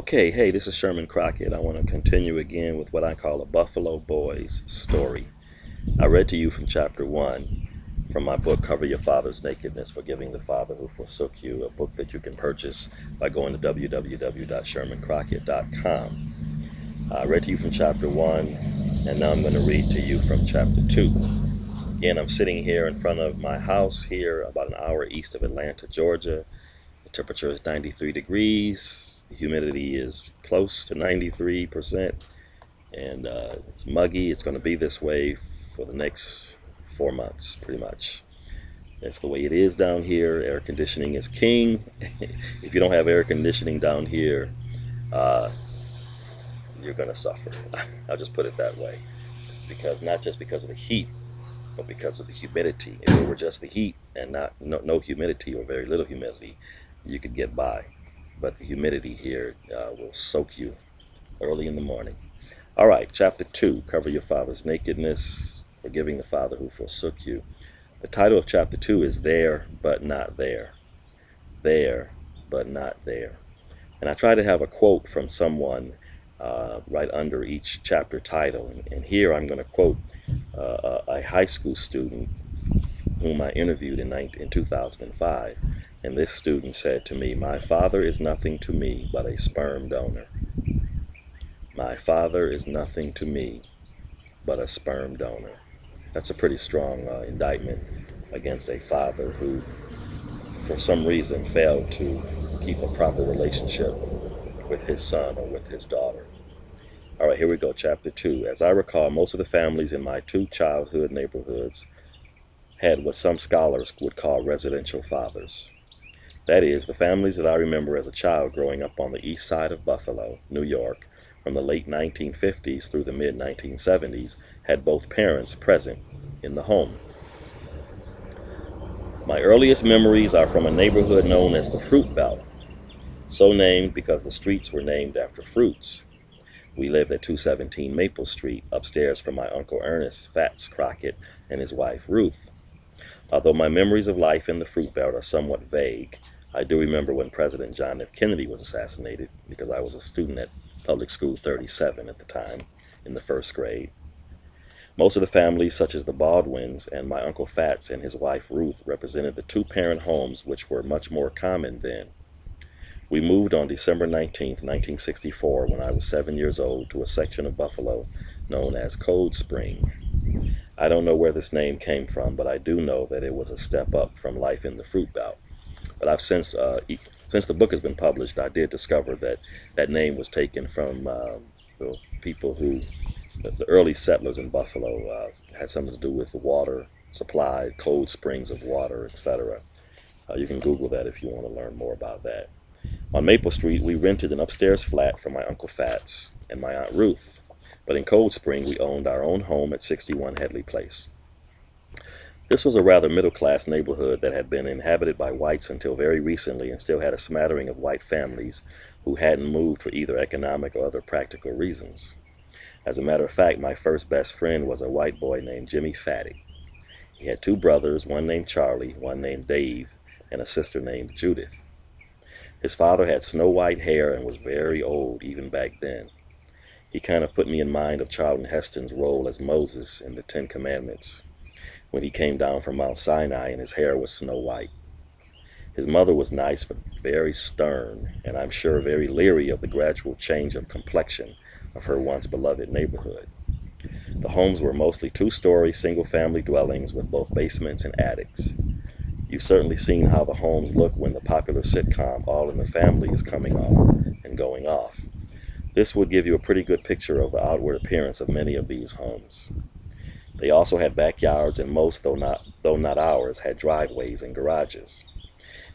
Okay, hey, this is Sherman Crockett. I want to continue again with what I call a Buffalo Boys story. I read to you from chapter 1 from my book, Cover Your Father's Nakedness, Forgiving the Father Who Forsook You, a book that you can purchase by going to www.shermancrockett.com. I read to you from chapter 1, and now I'm going to read to you from chapter 2. Again, I'm sitting here in front of my house here about an hour east of Atlanta, Georgia. The temperature is 93 degrees. The humidity is close to 93%. And it's muggy. It's going to be this way for the next 4 months, pretty much. That's the way it is down here. Air conditioning is king. If you don't have air conditioning down here, you're going to suffer. I'll just put it that way. Because not just because of the heat, but because of the humidity. If it were just the heat and no humidity or very little humidity, you could get by. But the humidity here will soak you early in the morning. All right, chapter 2, Cover Your Father's Nakedness, Forgiving the Father Who Forsook You. The title of chapter 2 is There But Not There. There But Not There. And I try to have a quote from someone right under each chapter title. And here I'm going to quote a high school student whom I interviewed in 2005. And this student said to me, "My father is nothing to me but a sperm donor. My father is nothing to me but a sperm donor." That's a pretty strong indictment against a father who, for some reason, failed to keep a proper relationship with his son or with his daughter. All right, here we go, chapter 2. As I recall, most of the families in my 2 childhood neighborhoods had what some scholars would call residential fathers. That is, the families that I remember as a child growing up on the east side of Buffalo, New York, from the late 1950s through the mid-1970s, had both parents present in the home. My earliest memories are from a neighborhood known as the Fruit Belt, so named because the streets were named after fruits. We lived at 217 Maple Street, upstairs from my Uncle Ernest Fats Crockett and his wife Ruth. Although my memories of life in the Fruit Belt are somewhat vague, I do remember when President John F. Kennedy was assassinated, because I was a student at Public School 37 at the time, in the 1st grade. Most of the families, such as the Baldwins and my Uncle Fats and his wife Ruth, represented the 2-parent homes which were much more common then. We moved on December 19, 1964, when I was 7 years old, to a section of Buffalo known as Cold Spring. I don't know where this name came from, but I do know that it was a step up from life in the Fruit Belt. But I've since the book has been published, I did discover that that name was taken from the people who, the early settlers in Buffalo, had something to do with the water supply, cold springs of water, etc. You can Google that if you want to learn more about that. On Maple Street, we rented an upstairs flat from my Uncle Fats and my Aunt Ruth. But in Cold Spring, we owned our own home at 61 Headley Place. This was a rather middle-class neighborhood that had been inhabited by whites until very recently and still had a smattering of white families who hadn't moved for either economic or other practical reasons. As a matter of fact, my first best friend was a white boy named Jimmy Fatty. He had 2 brothers, one named Charlie, one named Dave, and a sister named Judith. His father had snow-white hair and was very old even back then. He kind of put me in mind of Charlton Heston's role as Moses in the 10 Commandments, when he came down from Mount Sinai and his hair was snow white. His mother was nice but very stern, and I'm sure very leery of the gradual change of complexion of her once beloved neighborhood. The homes were mostly 2-story single-family dwellings with both basements and attics. You've certainly seen how the homes look when the popular sitcom All in the Family is coming on and going off. This would give you a pretty good picture of the outward appearance of many of these homes. They also had backyards, and most, though not ours, had driveways and garages.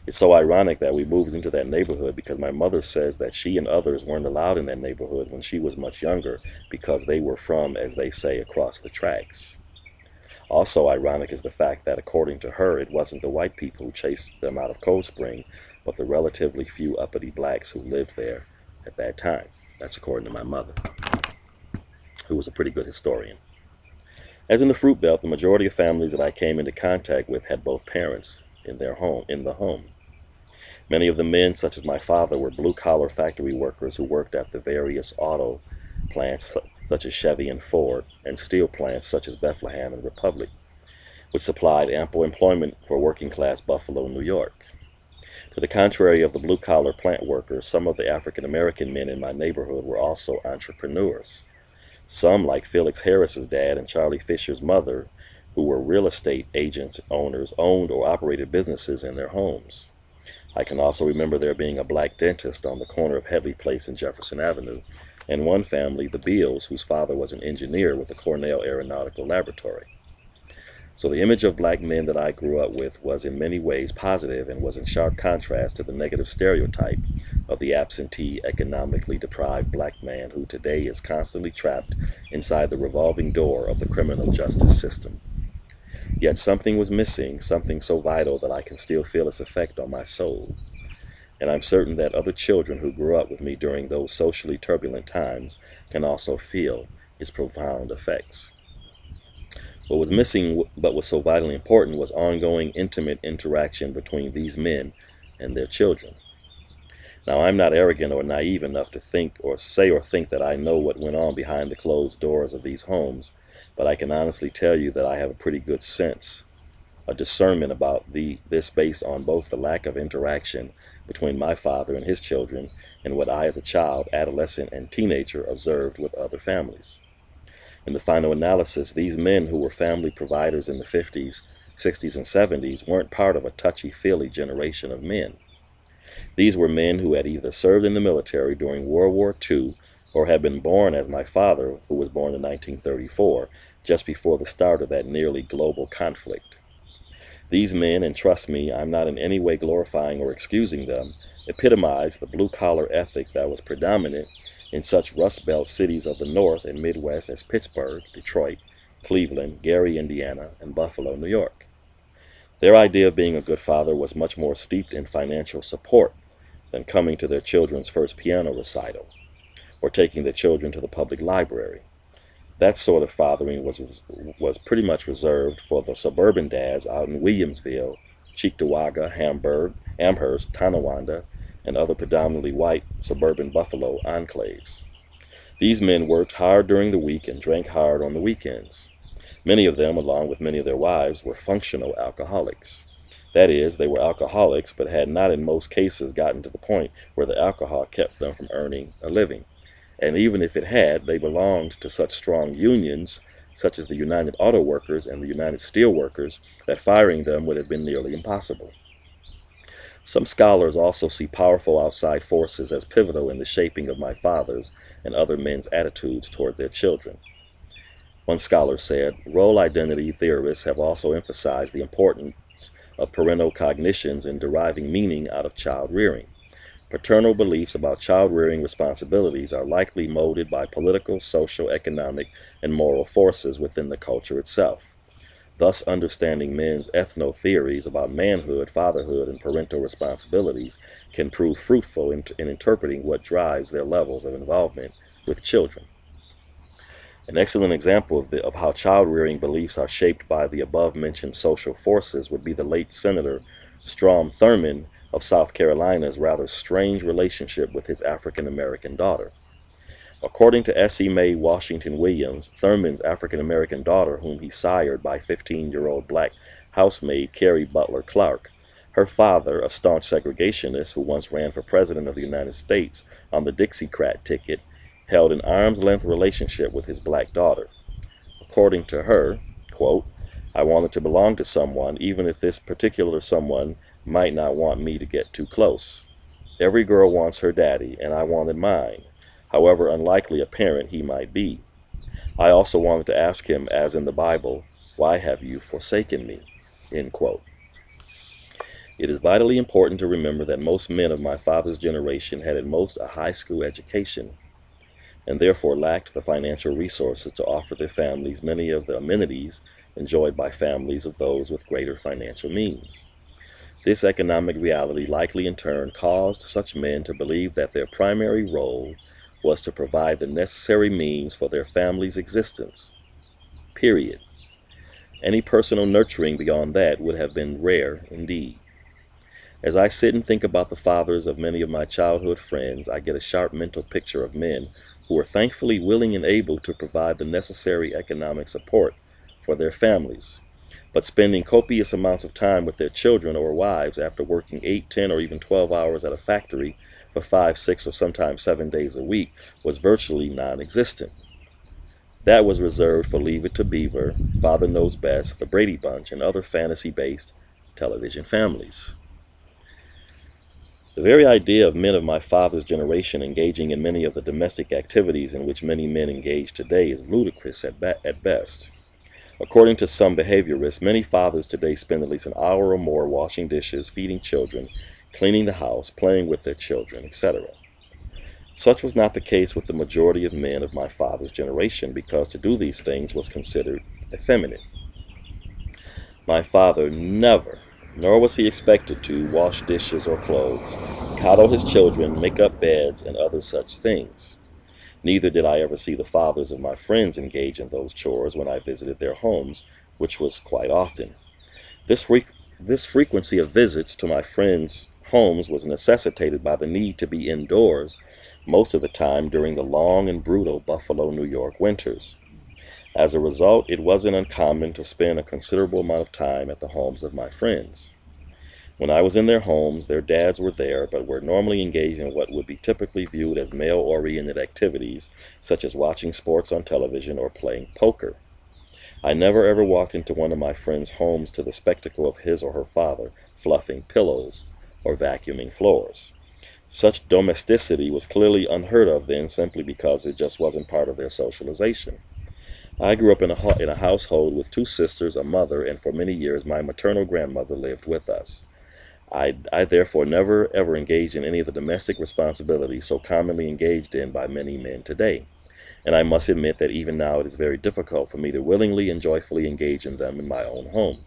It's so ironic that we moved into that neighborhood because my mother says that she and others weren't allowed in that neighborhood when she was much younger because they were from, as they say, across the tracks. Also ironic is the fact that, according to her, it wasn't the white people who chased them out of Cold Spring, but the relatively few uppity blacks who lived there at that time. That's according to my mother, who was a pretty good historian. As in the Fruit Belt, the majority of families that I came into contact with had both parents in the home. Many of the men, such as my father, were blue-collar factory workers who worked at the various auto plants, such as Chevy and Ford, and steel plants, such as Bethlehem and Republic, which supplied ample employment for working-class Buffalo, New York. To the contrary of the blue-collar plant workers, some of the African-American men in my neighborhood were also entrepreneurs. Some, like Felix Harris's dad and Charlie Fisher's mother, who were real estate agents owners, owned or operated businesses in their homes. I can also remember there being a black dentist on the corner of Headley Place and Jefferson Avenue, and one family, the Beals, whose father was an engineer with the Cornell Aeronautical Laboratory. So the image of black men that I grew up with was in many ways positive and was in sharp contrast to the negative stereotype of the absentee, economically deprived black man who today is constantly trapped inside the revolving door of the criminal justice system. Yet something was missing, something so vital that I can still feel its effect on my soul. And I'm certain that other children who grew up with me during those socially turbulent times can also feel its profound effects. What was missing, but was so vitally important, was ongoing intimate interaction between these men and their children. Now, I'm not arrogant or naive enough to think or think that I know what went on behind the closed doors of these homes, but I can honestly tell you that I have a pretty good sense, a discernment about this based on both the lack of interaction between my father and his children and what I as a child, adolescent, and teenager observed with other families. In the final analysis, these men who were family providers in the 50s, 60s, and 70s weren't part of a touchy-feely generation of men. These were men who had either served in the military during World War II or had been born as my father, who was born in 1934, just before the start of that nearly global conflict. These men, and trust me, I'm not in any way glorifying or excusing them, epitomized the blue-collar ethic that was predominant in such Rust Belt cities of the North and Midwest as Pittsburgh, Detroit, Cleveland, Gary, Indiana, and Buffalo, New York. Their idea of being a good father was much more steeped in financial support than coming to their children's first piano recital or taking their children to the public library. That sort of fathering was pretty much reserved for the suburban dads out in Williamsville, Cheektowaga, Hamburg, Amherst, Tonawanda, and other predominantly white suburban Buffalo enclaves. These men worked hard during the week and drank hard on the weekends. Many of them, along with many of their wives, were functional alcoholics. That is, they were alcoholics but had not in most cases gotten to the point where the alcohol kept them from earning a living. And even if it had, they belonged to such strong unions, such as the United Auto Workers and the United Steel Workers, that firing them would have been nearly impossible. Some scholars also see powerful outside forces as pivotal in the shaping of my father's and other men's attitudes toward their children. One scholar said, role identity theorists have also emphasized the importance of parental cognitions in deriving meaning out of child rearing. Paternal beliefs about child rearing responsibilities are likely molded by political, social, economic, and moral forces within the culture itself. Thus, understanding men's ethno-theories about manhood, fatherhood, and parental responsibilities can prove fruitful in interpreting what drives their levels of involvement with children. An excellent example of how child-rearing beliefs are shaped by the above-mentioned social forces would be the late Senator Strom Thurmond of South Carolina's rather strange relationship with his African-American daughter. According to S.E. Mae Washington Williams, Thurmond's African-American daughter, whom he sired by 15-year-old black housemaid Carrie Butler Clark, her father, a staunch segregationist who once ran for president of the United States on the Dixiecrat ticket, held an arm's-length relationship with his black daughter. According to her, quote, I wanted to belong to someone, even if this particular someone might not want me to get too close. Every girl wants her daddy, and I wanted mine, however unlikely a parent he might be. I also wanted to ask him, as in the Bible, why have you forsaken me? End quote. It is vitally important to remember that most men of my father's generation had at most a high school education, and therefore lacked the financial resources to offer their families many of the amenities enjoyed by families of those with greater financial means. This economic reality likely in turn caused such men to believe that their primary role was to provide the necessary means for their family's existence. Period. Any personal nurturing beyond that would have been rare indeed. As I sit and think about the fathers of many of my childhood friends, I get a sharp mental picture of men who are thankfully willing and able to provide the necessary economic support for their families, but spending copious amounts of time with their children or wives after working 8, 10, or even 12 hours at a factory for 5, 6, or sometimes 7 days a week was virtually non-existent. That was reserved for Leave It to Beaver, Father Knows Best, The Brady Bunch, and other fantasy-based television families. The very idea of men of my father's generation engaging in many of the domestic activities in which many men engage today is ludicrous at best. According to some behaviorists, many fathers today spend at least an hour or more washing dishes, feeding children, cleaning the house, playing with their children, etc. Such was not the case with the majority of men of my father's generation, because to do these things was considered effeminate. My father never, nor was he expected to, wash dishes or clothes, coddle his children, make up beds, and other such things. Neither did I ever see the fathers of my friends engage in those chores when I visited their homes, which was quite often. This frequency of visits to my friends' homes was necessitated by the need to be indoors most of the time during the long and brutal Buffalo, New York winters. As a result, it wasn't uncommon to spend a considerable amount of time at the homes of my friends. When I was in their homes, their dads were there, but were normally engaged in what would be typically viewed as male-oriented activities, such as watching sports on television or playing poker. I never ever walked into one of my friends' homes to the spectacle of his or her father fluffing pillows or vacuuming floors. Such domesticity was clearly unheard of then, simply because it just wasn't part of their socialization. I grew up in a household with 2 sisters, a mother, and for many years my maternal grandmother lived with us. I therefore never ever engaged in any of the domestic responsibilities so commonly engaged in by many men today, and I must admit that even now it is very difficult for me to willingly and joyfully engage in them in my own home.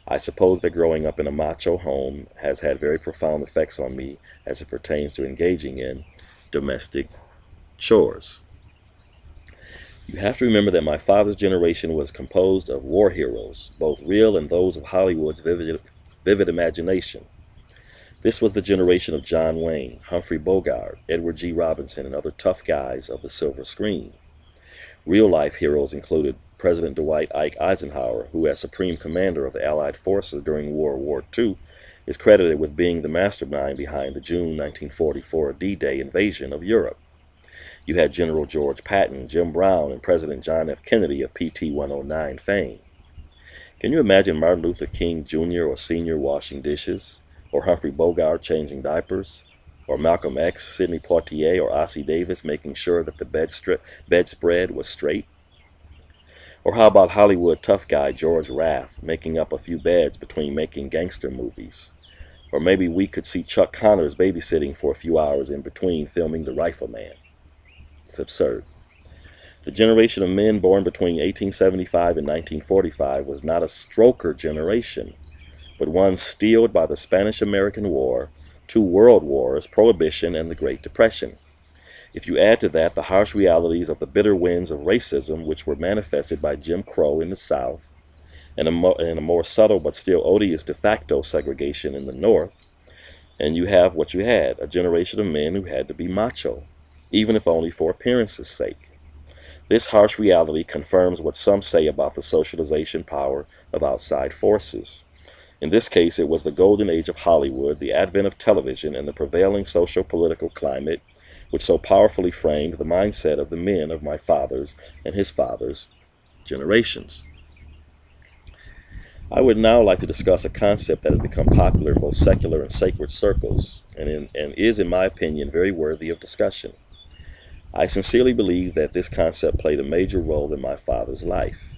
I suppose that growing up in a macho home has had very profound effects on me as it pertains to engaging in domestic chores. You have to remember that my father's generation was composed of war heroes, both real and those of Hollywood's vivid imagination. This was the generation of John Wayne, Humphrey Bogart, Edward G. Robinson, and other tough guys of the silver screen. Real-life heroes included President Dwight Ike Eisenhower, who as Supreme Commander of the Allied forces during World War II is credited with being the mastermind behind the June 1944 D-Day invasion of Europe. You had General George Patton, Jim Brown, and President John F. Kennedy of PT 109 fame. Can you imagine Martin Luther King Jr. or Sr. washing dishes, or Humphrey Bogart changing diapers, or Malcolm X, Sidney Poitier, or Ossie Davis making sure that the bedspread was straight? Or how about Hollywood tough guy George Rath making up a few beds between making gangster movies? Or maybe we could see Chuck Connors babysitting for a few hours in between filming The Rifleman. It's absurd. The generation of men born between 1875 and 1945 was not a stroker generation, but one steeled by the Spanish-American War, 2 world wars, Prohibition, and the Great Depression. If you add to that the harsh realities of the bitter winds of racism which were manifested by Jim Crow in the South, and a more subtle but still odious de facto segregation in the North, and you have what you had, a generation of men who had to be macho, even if only for appearance's sake. This harsh reality confirms what some say about the socialization power of outside forces. In this case, it was the golden age of Hollywood, the advent of television, and the prevailing social-political climate which so powerfully framed the mindset of the men of my father's and his father's generations. I would now like to discuss a concept that has become popular in both secular and sacred circles, and is, in my opinion, very worthy of discussion. I sincerely believe that this concept played a major role in my father's life,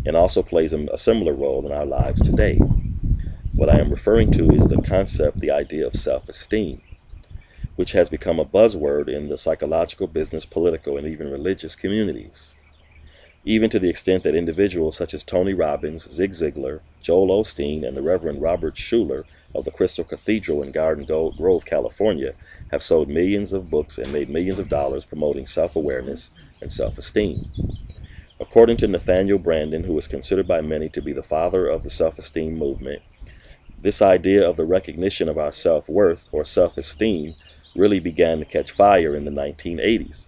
and also plays a similar role in our lives today. What I am referring to is the concept, the idea of self-esteem, which has become a buzzword in the psychological, business, political, and even religious communities, even to the extent that individuals such as Tony Robbins, Zig Ziglar, Joel Osteen, and the Reverend Robert Schuller of the Crystal Cathedral in Garden Grove, California, have sold millions of books and made millions of dollars promoting self-awareness and self-esteem. According to Nathaniel Branden, who is considered by many to be the father of the self-esteem movement, This idea of the recognition of our self-worth or self-esteem really began to catch fire in the 1980s.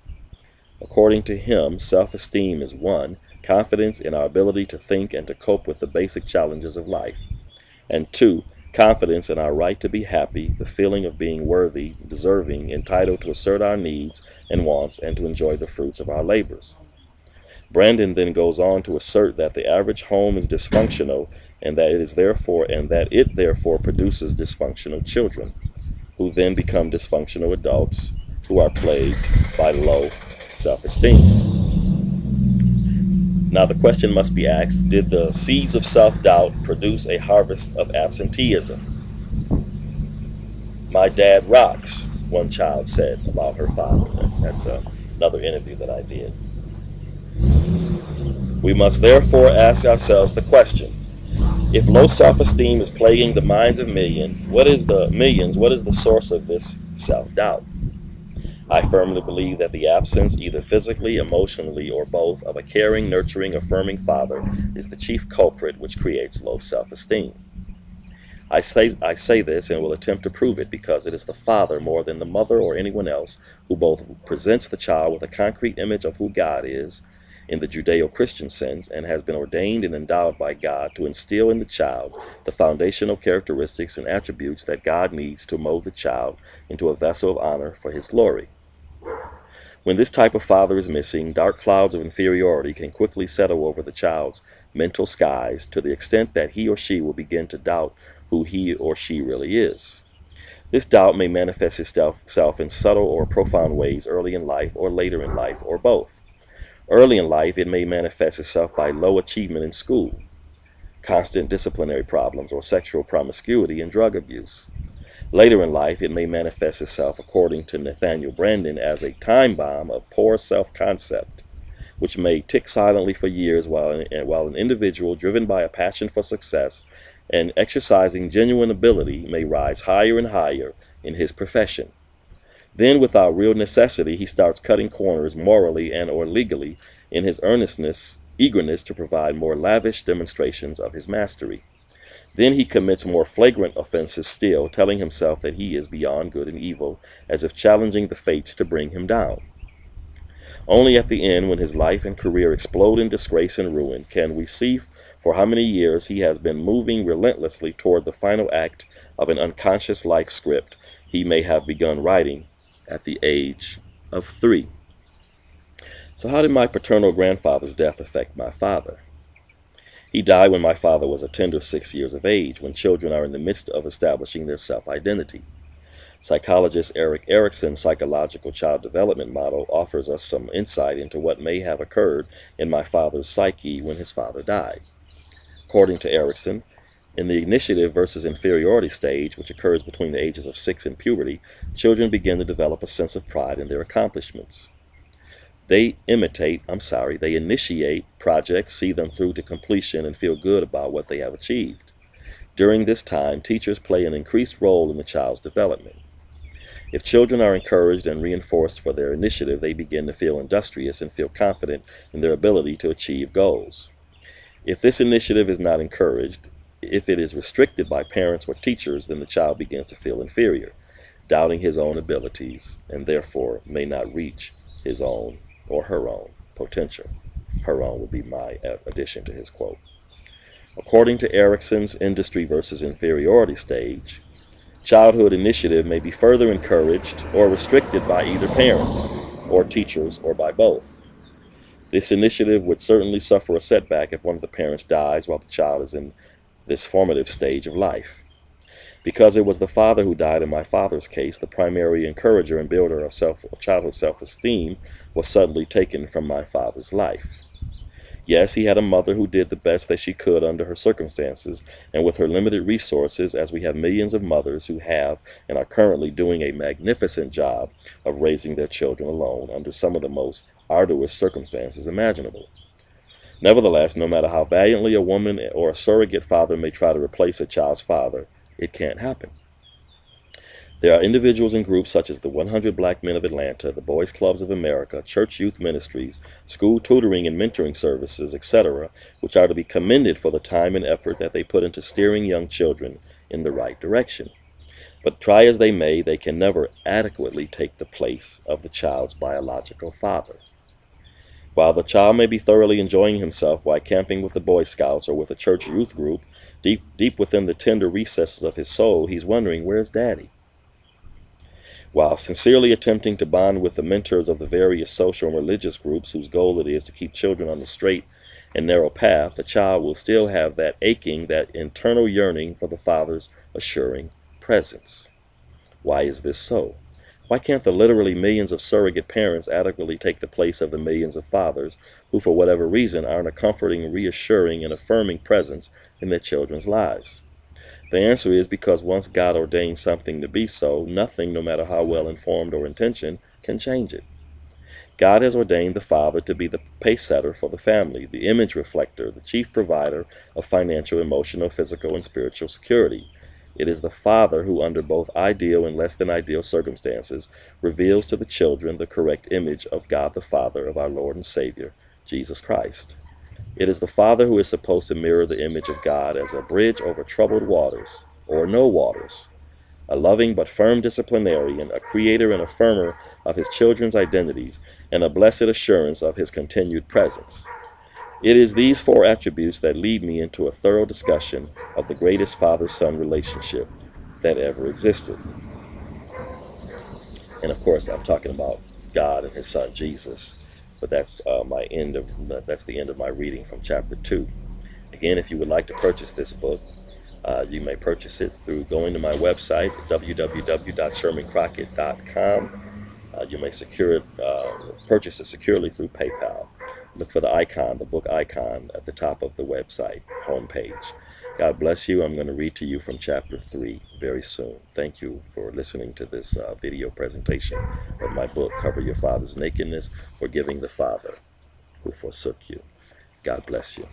According to him, self-esteem is 1, confidence in our ability to think and to cope with the basic challenges of life, and 2, confidence in our right to be happy, the feeling of being worthy, deserving, entitled to assert our needs and wants, and to enjoy the fruits of our labors. Brandon then goes on to assert that the average home is dysfunctional and that it therefore produces dysfunctional children, who then become dysfunctional adults who are plagued by low self-esteem. Now the question must be asked, did the seeds of self-doubt produce a harvest of absenteeism? "My dad rocks," one child said about her father. That's another interview that I did. We must therefore ask ourselves the question, if low self-esteem is plaguing the minds of millions, what is the source of this self-doubt? I firmly believe that the absence, either physically, emotionally, or both, of a caring, nurturing, affirming father is the chief culprit which creates low self-esteem. I say this and will attempt to prove it because it is the father more than the mother or anyone else who both presents the child with a concrete image of who God is in the Judeo-Christian sense and has been ordained and endowed by God to instill in the child the foundational characteristics and attributes that God needs to mold the child into a vessel of honor for His glory. When this type of father is missing, dark clouds of inferiority can quickly settle over the child's mental skies to the extent that he or she will begin to doubt who he or she really is. This doubt may manifest itself in subtle or profound ways early in life or later in life, or both. Early in life, it may manifest itself by low achievement in school, constant disciplinary problems, or sexual promiscuity and drug abuse. Later in life, it may manifest itself, according to Nathaniel Branden, as a time bomb of poor self-concept, which may tick silently for years while an individual driven by a passion for success and exercising genuine ability may rise higher and higher in his profession. Then, without real necessity, he starts cutting corners morally and or legally in his eagerness to provide more lavish demonstrations of his mastery. Then he commits more flagrant offenses still, telling himself that he is beyond good and evil, as if challenging the fates to bring him down. Only at the end, when his life and career explode in disgrace and ruin, can we see for how many years he has been moving relentlessly toward the final act of an unconscious life script he may have begun writing at the age of 3. So how did my paternal grandfather's death affect my father? He died when my father was a tender 6 years of age, when children are in the midst of establishing their self-identity. Psychologist Erik Erikson's psychological child development model offers us some insight into what may have occurred in my father's psyche when his father died. According to Erikson, in the initiative versus inferiority stage, which occurs between the ages of 6 and puberty, children begin to develop a sense of pride in their accomplishments. They initiate projects, see them through to completion, and feel good about what they have achieved. During this time, teachers play an increased role in the child's development. If children are encouraged and reinforced for their initiative, they begin to feel industrious and feel confident in their ability to achieve goals. If this initiative is not encouraged, if it is restricted by parents or teachers, then the child begins to feel inferior, doubting his own abilities, and therefore may not reach his own or her own potential. Her own would be my addition to his quote. According to Erikson's industry versus inferiority stage, childhood initiative may be further encouraged or restricted by either parents or teachers or by both. This initiative would certainly suffer a setback if one of the parents dies while the child is in this formative stage of life. Because it was the father who died in my father's case, the primary encourager and builder of childhood self-esteem was suddenly taken from my father's life. Yes, he had a mother who did the best that she could under her circumstances and with her limited resources, as we have millions of mothers who have and are currently doing a magnificent job of raising their children alone under some of the most arduous circumstances imaginable. Nevertheless, no matter how valiantly a woman or a surrogate father may try to replace a child's father, it can't happen. There are individuals and groups such as the 100 Black Men of Atlanta, the Boys Clubs of America, church youth ministries, school tutoring and mentoring services, etc., which are to be commended for the time and effort that they put into steering young children in the right direction. But try as they may, they can never adequately take the place of the child's biological father. While the child may be thoroughly enjoying himself while camping with the Boy Scouts or with a church youth group, deep within the tender recesses of his soul, he's wondering, where's Daddy? While sincerely attempting to bond with the mentors of the various social and religious groups whose goal it is to keep children on the straight and narrow path, the child will still have that aching, that internal yearning for the father's assuring presence. Why is this so? Why can't the literally millions of surrogate parents adequately take the place of the millions of fathers who, for whatever reason, aren't a comforting, reassuring, and affirming presence in their children's lives? The answer is because once God ordained something to be so, nothing, no matter how well informed or intentioned, can change it. God has ordained the father to be the pace setter for the family, the image reflector, the chief provider of financial, emotional, physical, and spiritual security. It is the father who, under both ideal and less than ideal circumstances, reveals to the children the correct image of God the Father of our Lord and Savior, Jesus Christ. It is the father who is supposed to mirror the image of God as a bridge over troubled waters, or no waters, a loving but firm disciplinarian, a creator and affirmer of his children's identities, and a blessed assurance of his continued presence. It is these four attributes that lead me into a thorough discussion of the greatest father-son relationship that ever existed. And of course, I'm talking about God and his son Jesus. But that's that's the end of my reading from chapter 2. Again, if you would like to purchase this book, you may purchase it through going to my website, www.shermancrockett.com. You may purchase it securely through PayPal. Look for the icon, the book icon, at the top of the website homepage. God bless you. I'm going to read to you from chapter 3 very soon. Thank you for listening to this video presentation of my book, Cover Your Father's Nakedness, Forgiving the Father Who Forsook You. God bless you.